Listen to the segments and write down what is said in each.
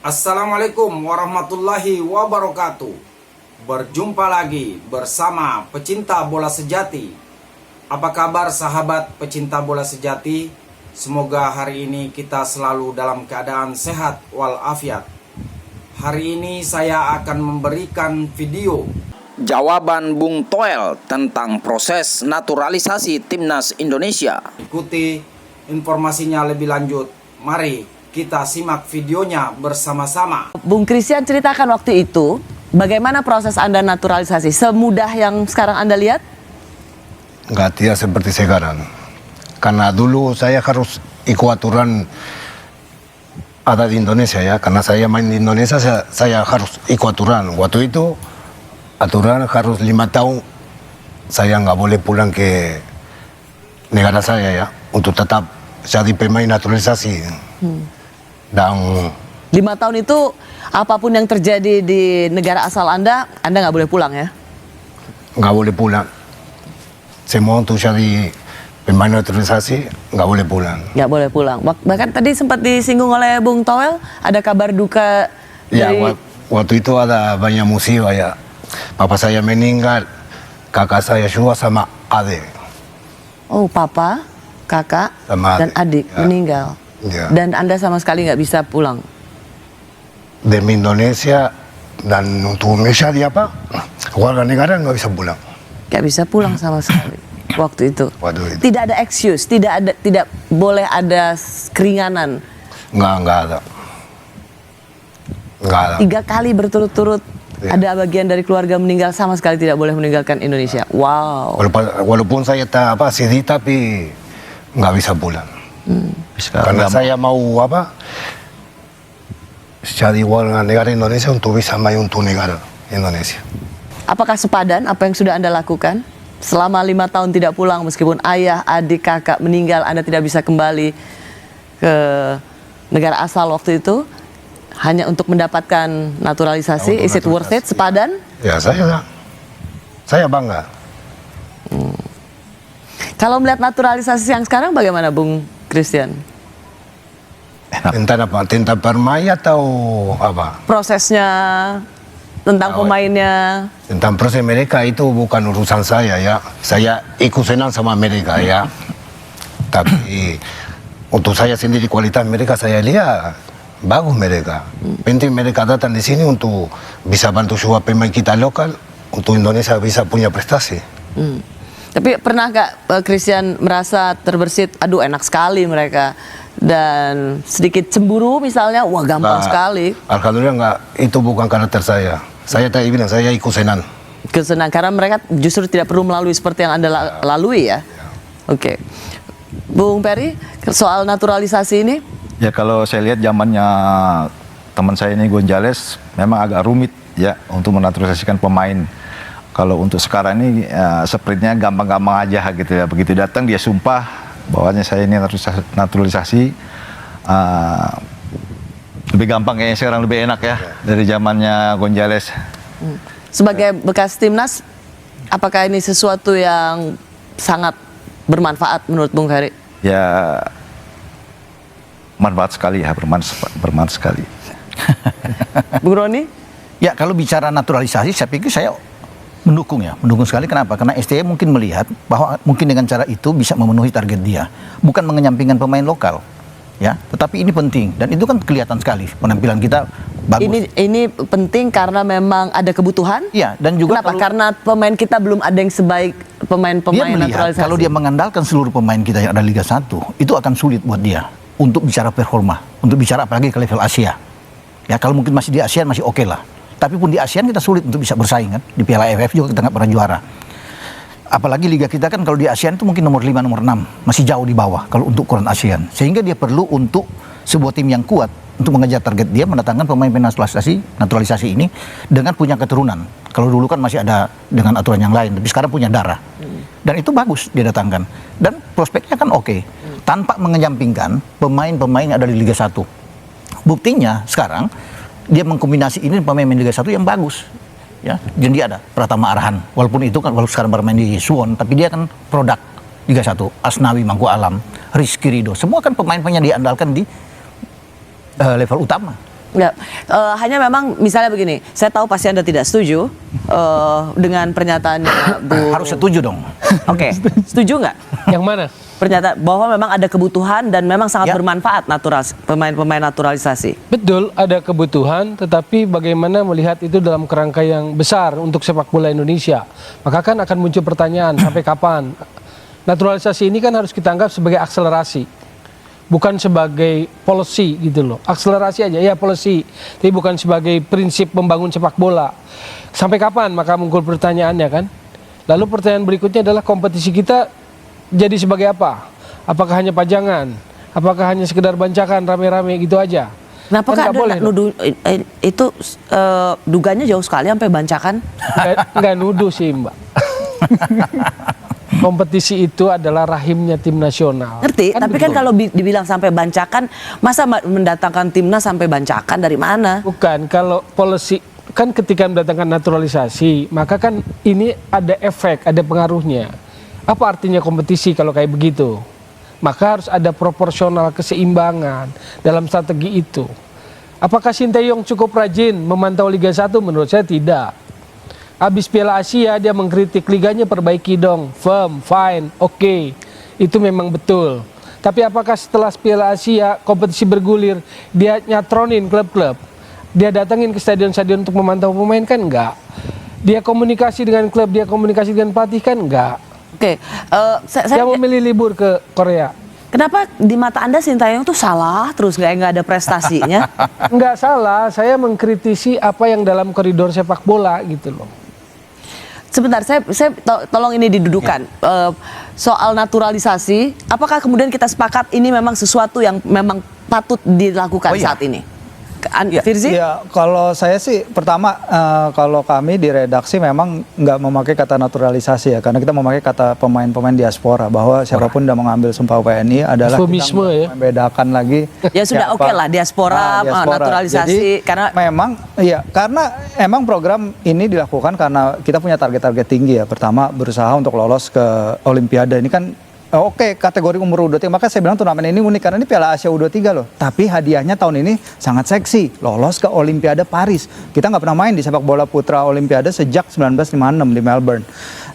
Assalamualaikum warahmatullahi wabarakatuh. Berjumpa lagi bersama pecinta bola sejati. Apa kabar sahabat pecinta bola sejati? Semoga hari ini kita selalu dalam keadaan sehat walafiat. Hari ini saya akan memberikan video jawaban Bung Toel tentang proses naturalisasi timnas Indonesia. Ikuti informasinya lebih lanjut. Mari kita simak videonya bersama-sama. Bung Christian, ceritakan waktu itu bagaimana proses Anda naturalisasi? Semudah yang sekarang Anda lihat? Tidak seperti sekarang. Karena dulu saya harus ikut aturan ada di Indonesia ya. Karena saya main di Indonesia, saya harus ikut aturan. Waktu itu aturan harus 5 tahun saya nggak boleh pulang ke negara saya ya. Untuk tetap jadi pemain naturalisasi. Dan 5 tahun itu apapun yang terjadi di negara asal Anda nggak boleh pulang ya? nggak boleh pulang. Semua untuk jadi pemain naturalisasi nggak boleh pulang. Nggak boleh pulang. Bahkan tadi sempat disinggung oleh Bung Toel, ada kabar duka Ya, dari... waktu itu ada banyak musibah ya. Papa saya meninggal, kakak saya juga sama adik. Oh, papa, kakak, Sama dan adik ya. meninggal. Ya. Dan Anda sama sekali nggak bisa pulang? Demi Indonesia dan untuk menjadi apa? Warga negara nggak bisa pulang. Nggak bisa pulang sama sekali waktu itu. Waktu itu. Tidak ada excuse, tidak boleh ada keringanan. Nggak ada. Nggak ada. 3 kali berturut-turut Ya. ada bagian dari keluarga meninggal, sama sekali tidak boleh meninggalkan Indonesia. Wow. Walaupun saya sedih tapi nggak bisa pulang. Karena saya mau jadi warga negara Indonesia untuk bisa main untuk negara Indonesia. Apakah sepadan apa yang sudah Anda lakukan? Selama 5 tahun tidak pulang, meskipun ayah, adik, kakak meninggal, Anda tidak bisa kembali ke negara asal waktu itu hanya untuk mendapatkan naturalisasi. Untuk Is it worth it? Sepadan? Ya saya bangga. Kalau melihat naturalisasi yang sekarang bagaimana Bung Christian? Tentang apa? Tentang permainan atau apa? Prosesnya, tentang pemainnya. Tentang proses mereka itu bukan urusan saya ya. Saya ikut senang sama mereka ya. Tapi untuk saya sendiri kualitas mereka saya lihat bagus mereka. Penting mereka datang di sini untuk bisa bantu semua pemain kita lokal untuk Indonesia bisa punya prestasi. Tapi pernah nggak Christian merasa terbersit, aduh enak sekali mereka, dan sedikit cemburu misalnya, wah gampang sekali. Alhamdulillah enggak, itu bukan karakter saya. Saya tadi bilang saya ikut senang. Kesenang karena mereka justru tidak perlu melalui seperti yang Anda lalui ya. Oke. Bung Peri, soal naturalisasi ini? Ya kalau saya lihat zamannya teman saya ini Gonzales memang agak rumit ya untuk menaturalisasikan pemain. Kalau untuk sekarang ini sprintnya gampang-gampang aja gitu ya. Begitu datang dia sumpah bahwanya saya ini naturalisasi, lebih gampang kayaknya sekarang, lebih enak ya dari zamannya Gonzales. Sebagai bekas timnas, apakah ini sesuatu yang sangat bermanfaat menurut Bung Peri? Ya bermanfaat sekali ya, bermanfaat sekali. Bung Roni? Ya kalau bicara naturalisasi saya pikir saya mendukung sekali. Kenapa? Karena STY mungkin melihat bahwa mungkin dengan cara itu bisa memenuhi target dia, bukan mengenyampingkan pemain lokal, ya. Tetapi ini penting dan itu kan kelihatan sekali penampilan kita bagus. Ini penting karena memang ada kebutuhan. Iya, dan juga kenapa? Karena pemain kita belum ada yang sebaik dia pemain-pemain melihat naturalisasi. kalau dia mengandalkan seluruh pemain kita yang ada Liga 1, itu akan sulit buat dia untuk bicara performa, untuk bicara apalagi ke level Asia. Ya kalau mungkin masih di ASEAN masih oke lah. Tapi pun di ASEAN kita sulit untuk bisa bersaing kan. Di Piala AFF juga kita nggak pernah juara. Apalagi liga kita kan kalau di ASEAN itu mungkin nomor 5, nomor 6. Masih jauh di bawah kalau untuk ukuran ASEAN. Sehingga dia perlu untuk sebuah tim yang kuat untuk mengejar target dia mendatangkan pemain naturalisasi ini dengan punya keturunan. Kalau dulu kan masih ada dengan aturan yang lain, tapi sekarang punya darah. Dan itu bagus dia datangkan. Dan prospeknya kan oke. Tanpa mengenyampingkan pemain-pemain yang ada di Liga 1. Buktinya sekarang dia mengkombinasi ini pemain Liga 1 yang bagus. Ya, dan dia ada Pratama Arhan. Walaupun itu kan sekarang bermain di Suwon, tapi dia kan produk Liga 1. Asnawi Mangku Alam, Rizky Ridho, semua kan pemain-pemain yang diandalkan di level utama. Enggak. Hanya memang misalnya begini, saya tahu pasti Anda tidak setuju dengan pernyataannya Bu. Harus setuju dong. Oke, setuju nggak? Yang mana? Pernyataan bahwa memang ada kebutuhan dan memang sangat Ya. bermanfaat pemain-pemain naturalisasi. Betul, ada kebutuhan, tetapi bagaimana melihat itu dalam kerangka yang besar untuk sepak bola Indonesia. Maka kan akan muncul pertanyaan, sampai kapan? Naturalisasi ini kan harus kita anggap sebagai akselerasi. Bukan sebagai policy gitu loh. Akselerasi aja, ya policy. Tapi bukan sebagai prinsip membangun sepak bola. Sampai kapan? Maka muncul pertanyaannya kan. Lalu pertanyaan berikutnya adalah kompetisi kita jadi sebagai apa? Apakah hanya pajangan? Apakah hanya sekedar bancakan rame-rame gitu aja? Kenapa Kan Kak nggak boleh Anda nuduh itu dugaannya jauh sekali sampai bancakan? Nggak nuduh sih Mbak. Kompetisi itu adalah rahimnya tim nasional. Ngerti, tapi kan betul. kalau dibilang sampai bancakan, masa mendatangkan timnas sampai bancakan dari mana? Bukan, kalau policy kan ketika mendatangkan naturalisasi, maka kan ini ada efek, ada pengaruhnya. Apa artinya kompetisi kalau kayak begitu? Maka harus ada proporsional keseimbangan dalam strategi itu. Apakah Sinteyong cukup rajin memantau Liga 1? Menurut saya tidak. Habis Piala Asia dia mengkritik liganya, perbaiki dong, firm, fine, oke. Itu memang betul. Tapi apakah setelah Piala Asia kompetisi bergulir dia nyatronin klub-klub? Dia datangin ke stadion-stadion untuk memantau pemain kan enggak? Dia komunikasi dengan klub, dia komunikasi dengan pelatih kan enggak? Oke, Dia memilih libur ke Korea. kenapa di mata Anda Sintayong tuh salah terus nggak ada prestasinya? Enggak salah, saya mengkritisi apa yang dalam koridor sepak bola gitu loh. Sebentar, tolong ini didudukan. Soal naturalisasi, apakah kemudian kita sepakat ini memang sesuatu yang memang patut dilakukan saat ini? Firzi? Ya, kalau saya sih pertama kalau kami di redaksi memang nggak memakai kata naturalisasi ya, karena kita memakai kata pemain-pemain diaspora, bahwa siapapun yang mengambil sumpah WNI adalah Eufemisme ya. membedakan lagi. Ya sudah, siapa. oke lah, diaspora, naturalisasi, Jadi, karena karena emang program ini dilakukan karena kita punya target-target tinggi ya. Pertama berusaha untuk lolos ke Olimpiade. Ini kan oke, kategori umur U23, maka saya bilang turnamen ini unik karena ini Piala Asia U23 loh. Tapi hadiahnya tahun ini sangat seksi, lolos ke Olimpiade Paris. Kita nggak pernah main di sepak bola putra Olimpiade sejak 1956 di Melbourne.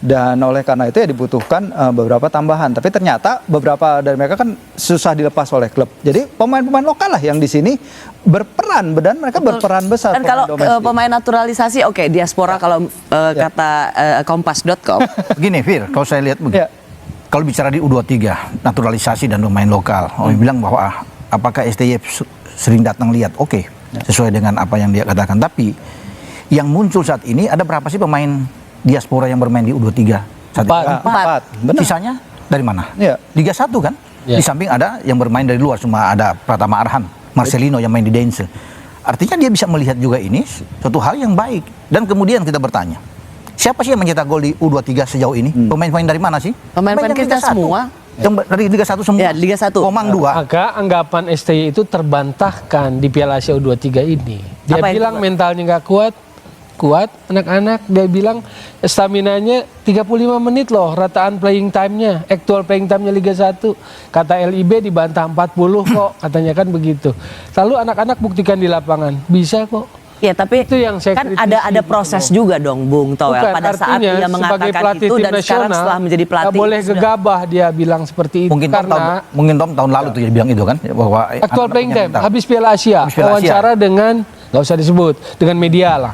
Dan oleh karena itu ya dibutuhkan beberapa tambahan. Tapi ternyata beberapa dari mereka kan susah dilepas oleh klub. Jadi pemain-pemain lokal lah yang di sini berperan, dan mereka berperan besar. dan kalau pemain naturalisasi, oke, diaspora kalau kata kompas.com. Begini, Fir, kalau saya lihat begini. Ya. Kalau bicara di U23, naturalisasi dan pemain lokal, orang bilang bahwa apakah STY sering datang lihat, oke, sesuai dengan apa yang dia katakan. Tapi yang muncul saat ini ada berapa sih pemain diaspora yang bermain di U23? Saat ini? Empat. Benar. Sisanya dari mana? Ya. Liga 1 kan? Ya. Di samping ada yang bermain dari luar, cuma ada Pratama Arhan, Marcelino yang main di Dense. Artinya dia bisa melihat juga ini suatu hal yang baik. Dan kemudian kita bertanya, siapa sih yang mencetak gol di U23 sejauh ini? Pemain-pemain dari mana sih? Pemain-pemain yang kita Liga 1. semua. Yang dari Liga 1 semua? Ya, Liga 1. Komang 2. Maka anggapan STY itu terbantahkan di Piala Asia U23 ini. Dia Apa yang bilang kuat? mentalnya nggak kuat anak-anak. Dia bilang staminanya 35 menit loh rataan playing time-nya, actual playing time-nya Liga 1. Kata LIB dibantah 40 kok, katanya kan begitu. Lalu anak-anak buktikan di lapangan, bisa kok. Ya, tapi Itu yang saya kan kritisi ada gitu proses loh. juga dong, Bung Toel. Bukan, Pada saat artinya, dia sebagai mengatakan pelatih itu tim dan sekarang nasional, setelah menjadi nggak pelatih boleh sudah- gegabah dia bilang seperti itu. Mungkin tahun lalu tuh dia bilang itu kan, bahwa Actual playing time, anak-anaknya habis Piala Asia, Habis Piala Asia. wawancara dengan, nggak usah disebut, dengan media lah,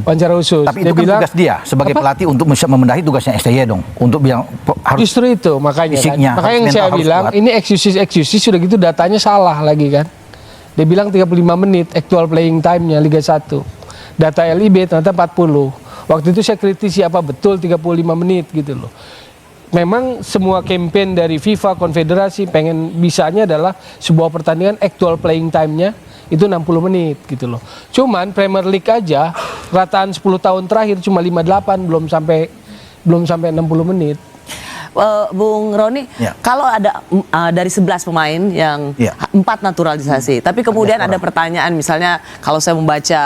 wawancara khusus. Tapi itu kan tugas dia sebagai pelatih untuk bisa memendahi tugasnya STY dong, untuk bilang harus Justru itu makanya fisiknya, kan. Makanya yang harus saya mental, harus bilang kuat. ini excuses sudah gitu datanya salah lagi kan. Dia bilang 35 menit actual playing time-nya Liga 1. Data LIB ternyata 40. Waktu itu saya kritisi apa betul 35 menit gitu loh. Memang semua campaign dari FIFA, konfederasi pengen bisanya adalah sebuah pertandingan actual playing time-nya itu 60 menit gitu loh. Cuman Premier League aja rataan 10 tahun terakhir cuma 58, belum sampai 60 menit. Bung Roni, Ya. kalau ada dari 11 pemain yang Ya. 4 naturalisasi, tapi kemudian ada pertanyaan, misalnya kalau saya membaca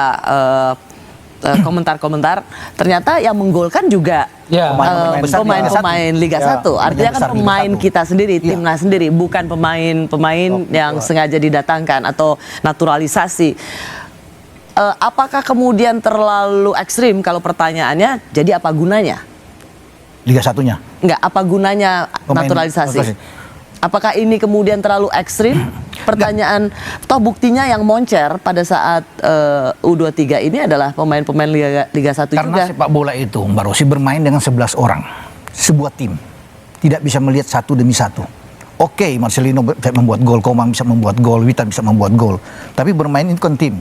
komentar-komentar, ternyata yang menggolkan juga Ya. Pemain-pemain besar Liga pemain Liga Ya, 1. Artinya kan besar Liga pemain 1. kita sendiri, Iya. timnas sendiri, bukan pemain yang sengaja didatangkan atau naturalisasi. apakah kemudian terlalu ekstrim kalau pertanyaannya, jadi apa gunanya? Liga satunya. Enggak, apa gunanya Pemain naturalisasi? naturalisasi. Apakah ini kemudian terlalu ekstrim? Pertanyaan, toh buktinya yang moncer pada saat U23 ini adalah pemain-pemain Liga 1 Karena juga. sepak bola itu, Mbak Rosi, bermain dengan 11 orang. Sebuah tim. Tidak bisa melihat satu demi satu. Oke, Marcelino bisa membuat gol, Komang bisa membuat gol, Witan bisa membuat gol. Tapi bermain itu kan tim.